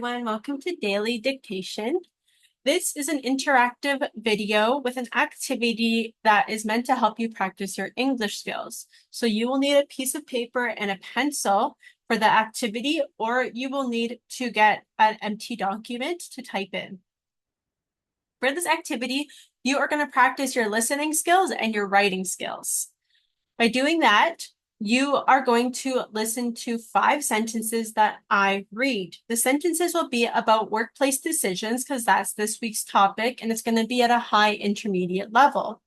everyone. Welcome to Daily Dictation. This is an interactive video with an activity that is meant to help you practice your English skills. So you will need a piece of paper and a pencil for the activity, or you will need to get an empty document to type in. For this activity, you are going to practice your listening skills and your writing skills. By doing that, you are going to listen to 5 sentences that I read. The sentences will be about workplace decisions because that's this week's topic, and it's going to be at a high intermediate level.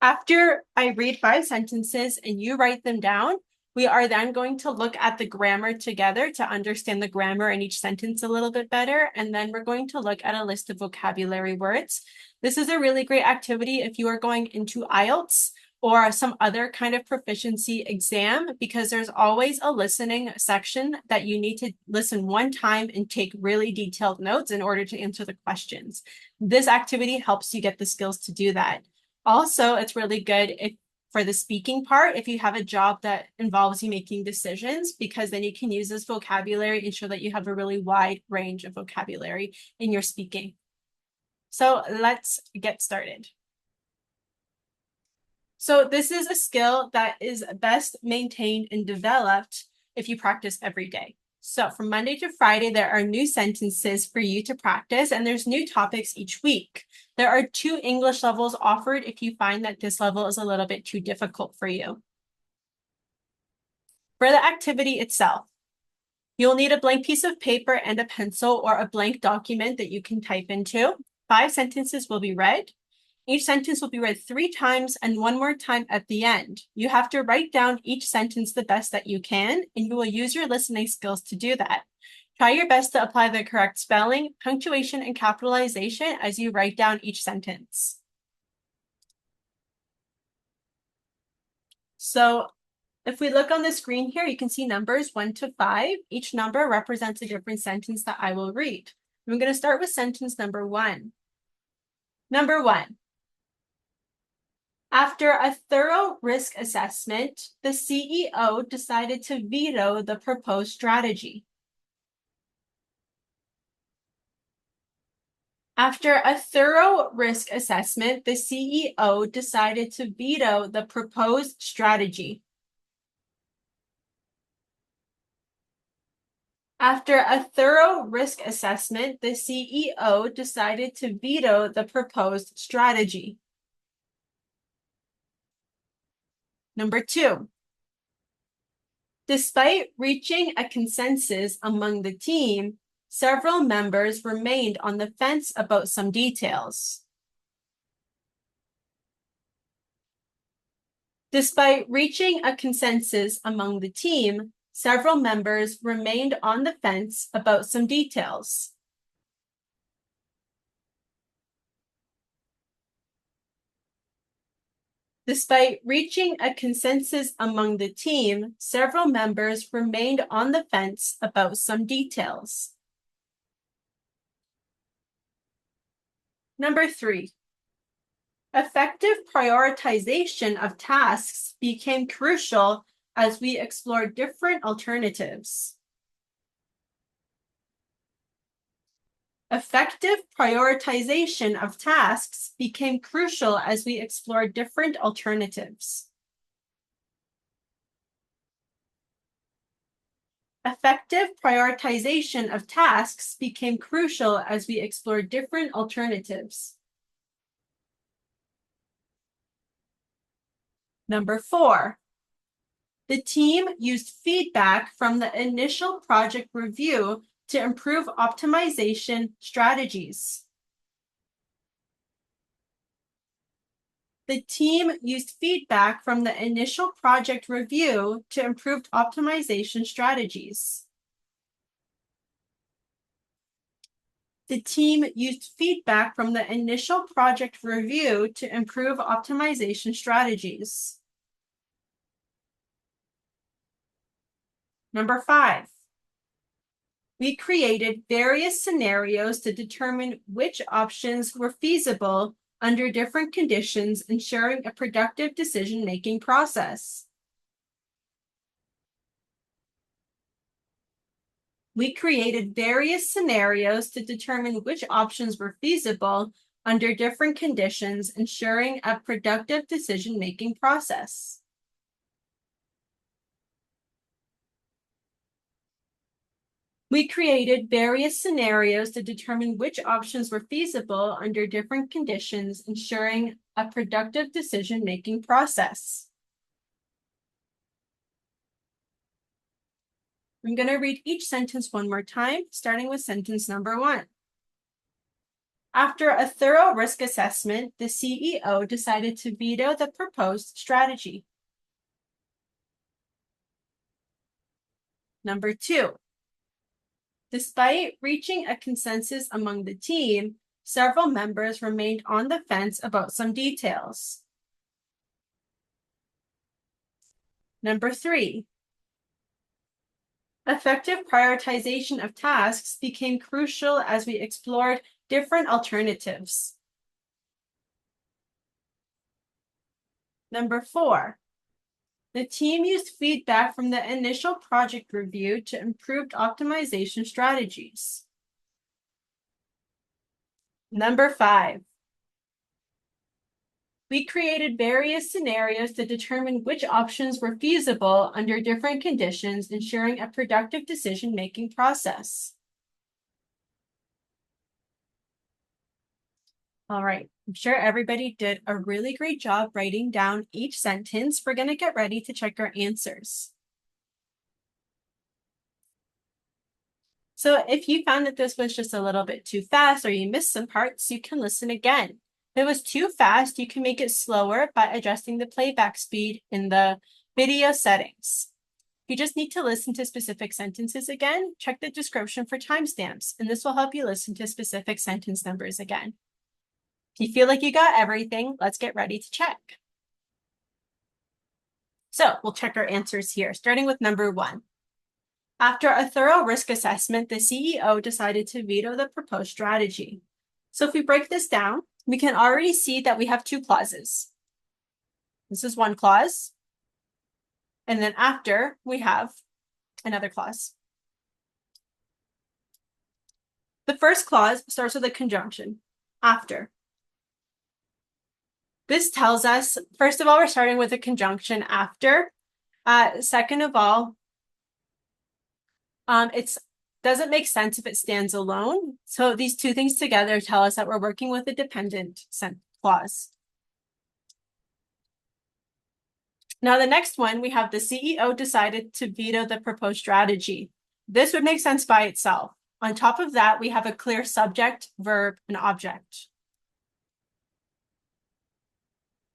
After I read 5 sentences and you write them down, we are then going to look at the grammar together to understand the grammar in each sentence a little bit better, and then we're going to look at a list of vocabulary words. This is a really great activity if you are going into IELTS or some other kind of proficiency exam, because there's always a listening section that you need to listen one time and take really detailed notes in order to answer the questions. This activity helps you get the skills to do that. Also, it's really good for the speaking part if you have a job that involves you making decisions, because then you can use this vocabulary and show that you have a really wide range of vocabulary in your speaking. So let's get started. So this is a skill that is best maintained and developed if you practice every day. So from Monday to Friday, there are new sentences for you to practice, and there's new topics each week. There are 2 English levels offered if you find that this level is a little bit too difficult for you. For the activity itself, you'll need a blank piece of paper and a pencil or a blank document that you can type into. 5 sentences will be read. Each sentence will be read 3 times and 1 more time at the end. You have to write down each sentence the best that you can, and you will use your listening skills to do that. Try your best to apply the correct spelling, punctuation, and capitalization as you write down each sentence. So if we look on the screen here, you can see numbers 1 to 5. Each number represents a different sentence that I will read. I'm going to start with sentence number 1. Number 1. After a thorough risk assessment, the CEO decided to veto the proposed strategy. After a thorough risk assessment, the CEO decided to veto the proposed strategy. After a thorough risk assessment, the CEO decided to veto the proposed strategy. Number 2. Despite reaching a consensus among the team, several members remained on the fence about some details. Despite reaching a consensus among the team, several members remained on the fence about some details. Despite reaching a consensus among the team, several members remained on the fence about some details. Number 3. Effective prioritization of tasks became crucial as we explored different alternatives. Effective prioritization of tasks became crucial as we explored different alternatives. Effective prioritization of tasks became crucial as we explored different alternatives. Number 4. The team used feedback from the initial project review to improve optimization strategies. The team used feedback from the initial project review to improve optimization strategies. The team used feedback from the initial project review to improve optimization strategies. Number 5. We created various scenarios to determine which options were feasible under different conditions, ensuring a productive decision-making process. We created various scenarios to determine which options were feasible under different conditions, ensuring a productive decision-making process. We created various scenarios to determine which options were feasible under different conditions, ensuring a productive decision-making process. I'm going to read each sentence one more time, starting with sentence number 1. After a thorough risk assessment, the CEO decided to veto the proposed strategy. Number 2. Despite reaching a consensus among the team, several members remained on the fence about some details. Number 3. Effective prioritization of tasks became crucial as we explored different alternatives. Number 4. The team used feedback from the initial project review to improve optimization strategies. Number 5. We created various scenarios to determine which options were feasible under different conditions, ensuring a productive decision-making process. All right, I'm sure everybody did a really great job writing down each sentence. We're going to get ready to check our answers. So if you found that this was just a little bit too fast or you missed some parts, you can listen again. If it was too fast, you can make it slower by adjusting the playback speed in the video settings. You just need to listen to specific sentences again. Check the description for timestamps, and this will help you listen to specific sentence numbers again. If you feel like you got everything, let's get ready to check. So we'll check our answers here, starting with number 1. After a thorough risk assessment, the CEO decided to veto the proposed strategy. So if we break this down, we can already see that we have 2 clauses. This is one clause. And then after, we have another clause. The first clause starts with a conjunction, after. This tells us, first of all, we're starting with a conjunction after. Second of all, it doesn't make sense if it stands alone. So these 2 things together tell us that we're working with a dependent clause. Now, the next one, we have the CEO decided to veto the proposed strategy. This would make sense by itself. On top of that, we have a clear subject, verb, and object.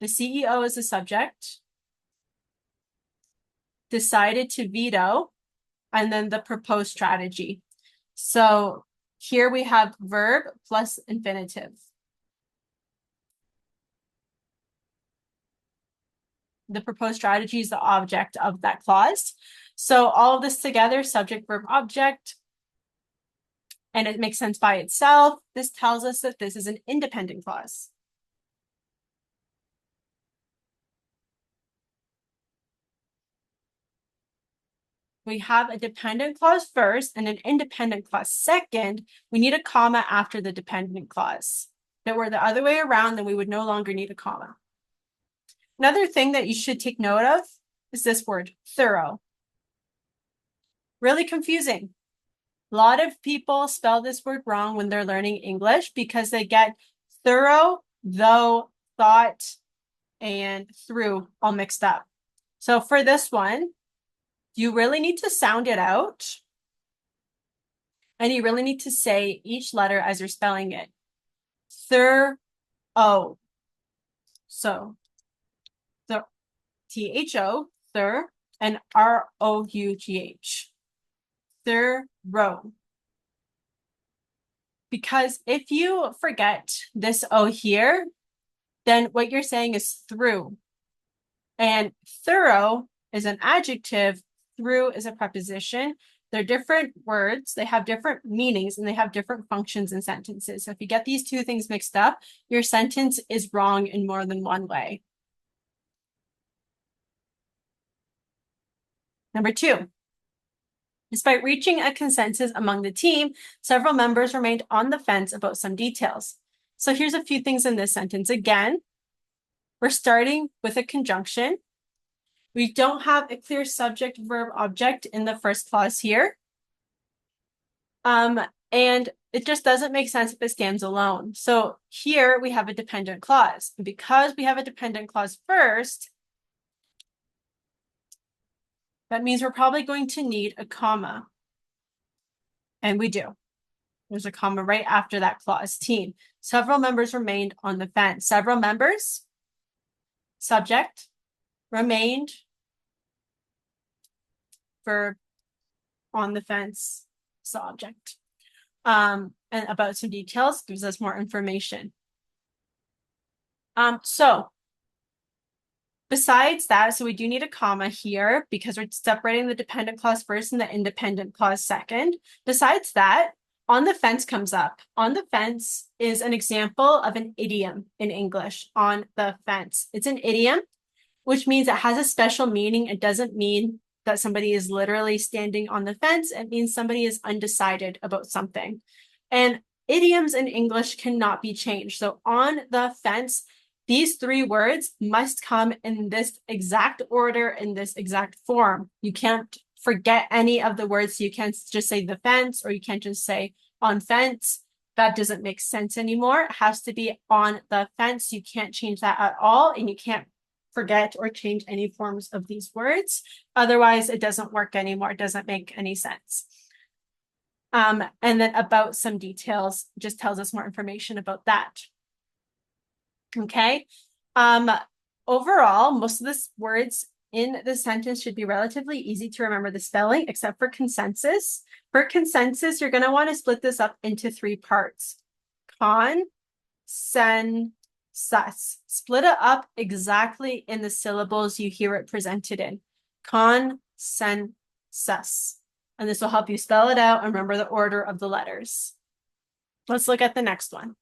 The CEO is the subject, decided to veto, and then the proposed strategy. So here we have verb plus infinitive. The proposed strategy is the object of that clause. So all of this together, subject, verb, object, and it makes sense by itself. This tells us that this is an independent clause. We have a dependent clause first and an independent clause second. We need a comma after the dependent clause. If it were the other way around, then we would no longer need a comma. Another thing that you should take note of is this word, thorough. Really confusing. A lot of people spell this word wrong when they're learning English because they get thorough, though, thought, and through all mixed up. So for this one, you really need to sound it out. And you really need to say each letter as you're spelling it. Thorough. So, T-H-O, thur, and R-O-U-G-H. Thorough. Because if you forget this O here, then what you're saying is through. And thorough is an adjective, through is a preposition. They're different words, they have different meanings, and they have different functions in sentences. So if you get these 2 things mixed up, your sentence is wrong in more than one way. Number 2. Despite reaching a consensus among the team, several members remained on the fence about some details. So here's a few things in this sentence. Again, we're starting with a conjunction. We don't have a clear subject, verb, object in the first clause here. And it just doesn't make sense if it stands alone. So here we have a dependent clause. And because we have a dependent clause first, that means we're probably going to need a comma. And we do. There's a comma right after that clause. Team. Several members remained on the fence. Several members, subject, remained, verb, on the fence, subject. And about some details gives us more information. So besides that, so we do need a comma here because we're separating the dependent clause first and the independent clause second. Besides that, on the fence comes up. On the fence is an example of an idiom in English, on the fence. It's an idiom, which means it has a special meaning. It doesn't mean that somebody is literally standing on the fence. It means somebody is undecided about something. And idioms in English cannot be changed. So on the fence, these three words must come in this exact order, in this exact form. You can't forget any of the words. You can't just say the fence, or you can't just say on fence. That doesn't make sense anymore. It has to be on the fence. You can't change that at all, and you can't forget or change any forms of these words. Otherwise, it doesn't work anymore. It doesn't make any sense. And then about some details just tells us more information about that. Okay. Overall, most of the words in the sentence should be relatively easy to remember the spelling, except for consensus. For consensus, you're going to want to split this up into three parts. Con, sen, sus. Split it up exactly in the syllables you hear it presented in. Con, sen, sus. And this will help you spell it out and remember the order of the letters. Let's look at the next one.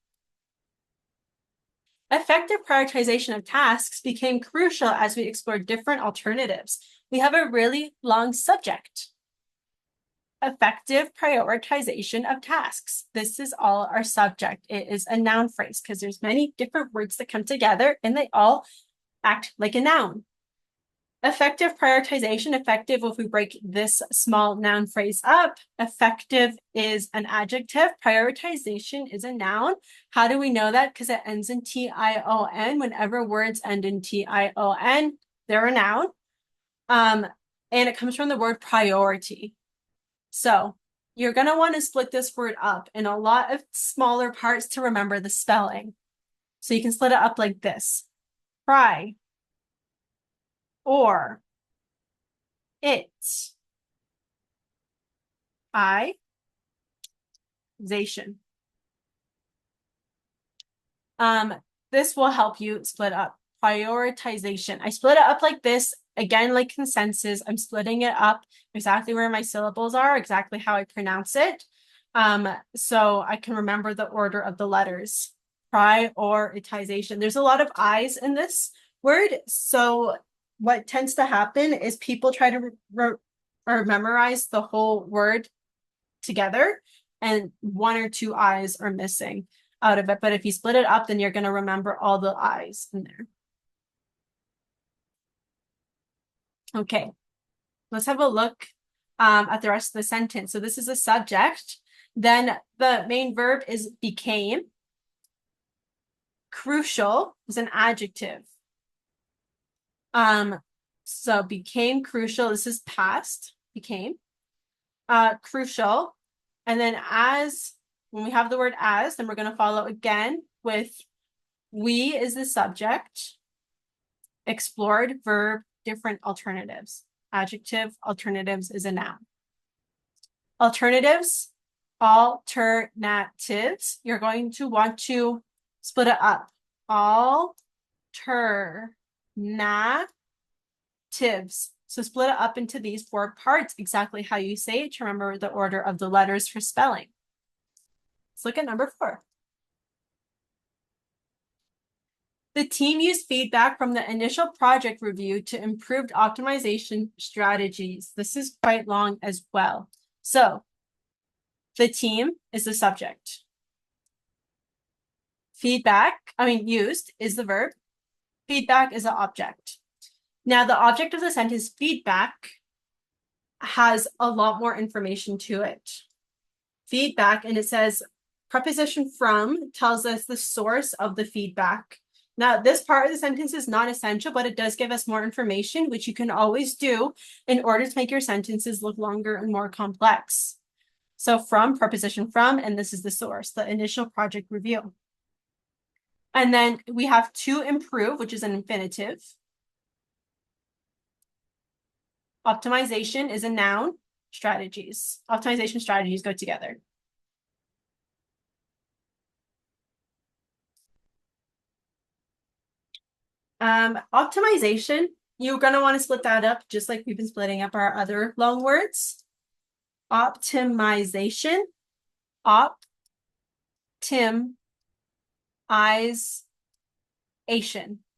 Effective prioritization of tasks became crucial as we explored different alternatives. We have a really long subject. Effective prioritization of tasks. This is all our subject. It is a noun phrase because there's many different words that come together and they all act like a noun. Effective prioritization, effective, if we break this small noun phrase up, effective is an adjective, prioritization is a noun. How do we know that? Because it ends in T-I-O-N. Whenever words end in T-I-O-N, they're a noun. And it comes from the word priority. So you're going to want to split this word up in a lot of smaller parts to remember the spelling. So you can split it up like this. Pri, or, it, I, zation. This will help you split up. Prioritization. I split it up like this. Again, like consensus, I'm splitting it up exactly where my syllables are, exactly how I pronounce it. So I can remember the order of the letters. Prioritization. There's a lot of I's in this word. So what tends to happen is people try to or memorize the whole word together, and one or two I's are missing out of it. But if you split it up, then you're going to remember all the I's in there. Okay, let's have a look at the rest of the sentence. So this is a subject. Then the main verb is became. Crucial is an adjective. So became crucial. This is past, became. Crucial. And then as, when we have the word as, then we're going to follow again with we is the subject. Explored, verb, different alternatives. Adjective, alternatives is a noun. Alternatives, alternatives. You're going to want to split it up. Alternatives. So split it up into these four parts, exactly how you say it to remember the order of the letters for spelling. Let's look at number 4. The team used feedback from the initial project review to improved optimization strategies. This is quite long as well. So the team is the subject. Used is the verb. Feedback is the object. Now, the object of the sentence feedback has a lot more information to it. Feedback, and it says preposition from tells us the source of the feedback. Now, this part of the sentence is not essential, but it does give us more information, which you can always do in order to make your sentences look longer and more complex. So from, preposition from, and this is the source, the initial project review. And then we have to improve, which is an infinitive. Optimization is a noun. Strategies. Optimization strategies go together. Optimization, you're going to want to split that up just like we've been splitting up our other long words. Optimization, optimization,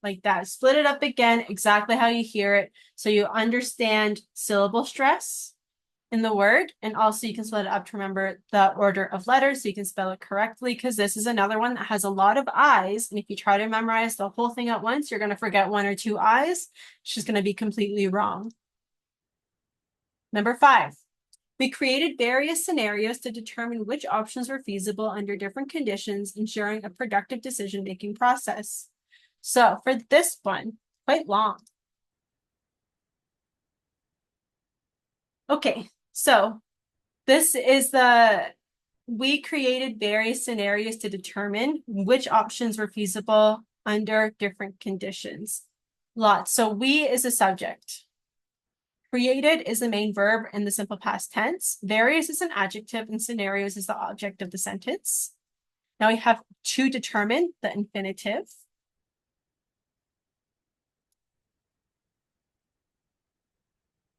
like that. Split it up again, exactly how you hear it, so you understand syllable stress in the word, and also you can split it up to remember the order of letters so you can spell it correctly, because this is another one that has a lot of I's, and if you try to memorize the whole thing at once, you're going to forget one or two I's. It's just going to be completely wrong. Number 5. We created various scenarios to determine which options were feasible under different conditions, ensuring a productive decision-making process. So for this one, quite long. Okay, so this is we created various scenarios to determine which options were feasible under different conditions. Lots. So we is a subject. Created is the main verb in the simple past tense. Various is an adjective, and scenarios is the object of the sentence. Now we have to determine, the infinitive.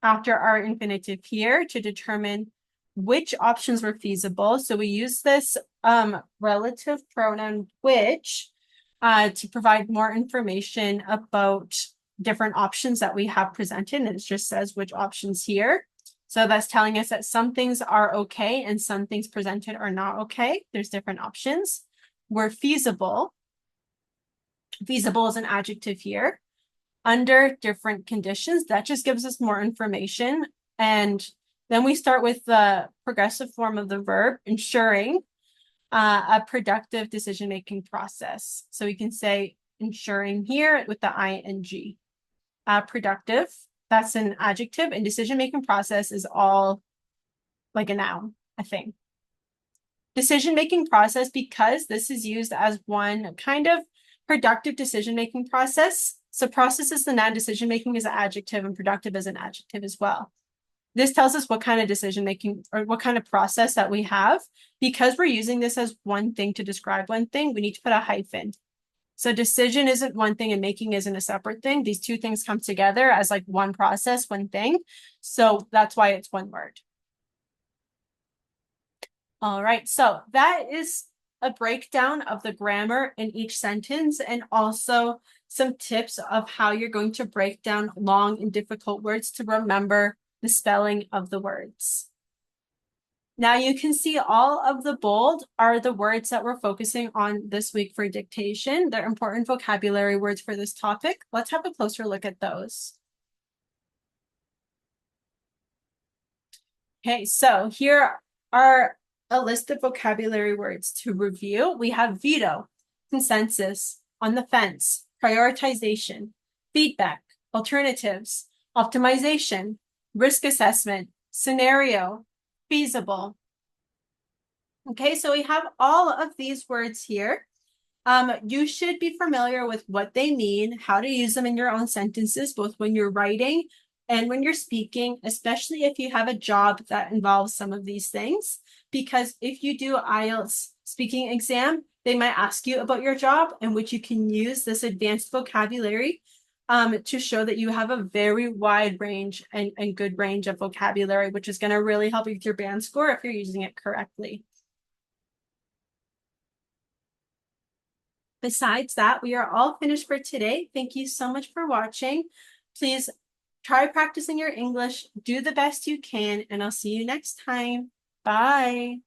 After our infinitive here, to determine which options were feasible. So we use this relative pronoun which to provide more information about different options that we have presented, and it just says which options here. So that's telling us that some things are okay and some things presented are not okay. There's different options. We're feasible. Feasible is an adjective here. Under different conditions, that just gives us more information. And then we start with the progressive form of the verb, ensuring a productive decision-making process. So we can say ensuring here with the ing. Productive, that's an adjective, and decision-making process is all like a noun, I think. Decision-making process, because this is used as one kind of productive decision-making process. So process is the noun, decision-making is an adjective, and productive is an adjective as well. This tells us what kind of decision-making or what kind of process that we have. Because we're using this as one thing to describe one thing, we need to put a hyphen. So decision isn't one thing and making isn't a separate thing. These two things come together as like one process, one thing. So that's why it's one word. All right, so that is a breakdown of the grammar in each sentence, and also some tips of how you're going to break down long and difficult words to remember the spelling of the words. Now you can see all of the bold are the words that we're focusing on this week for dictation. They're important vocabulary words for this topic. Let's have a closer look at those. Okay, so here are a list of vocabulary words to review. We have veto, consensus, on the fence, prioritization, feedback, alternatives, optimization, risk assessment, scenario, feasible. Okay, so we have all of these words here. You should be familiar with what they mean, how to use them in your own sentences, both when you're writing and when you're speaking, especially if you have a job that involves some of these things. Because if you do IELTS speaking exam, they might ask you about your job, in which you can use this advanced vocabulary to show that you have a very wide range and good range of vocabulary, which is going to really help you with your band score if you're using it correctly. Besides that, we are all finished for today. Thank you so much for watching. Please Try practicing your English, do the best you can, and I'll see you next time. Bye.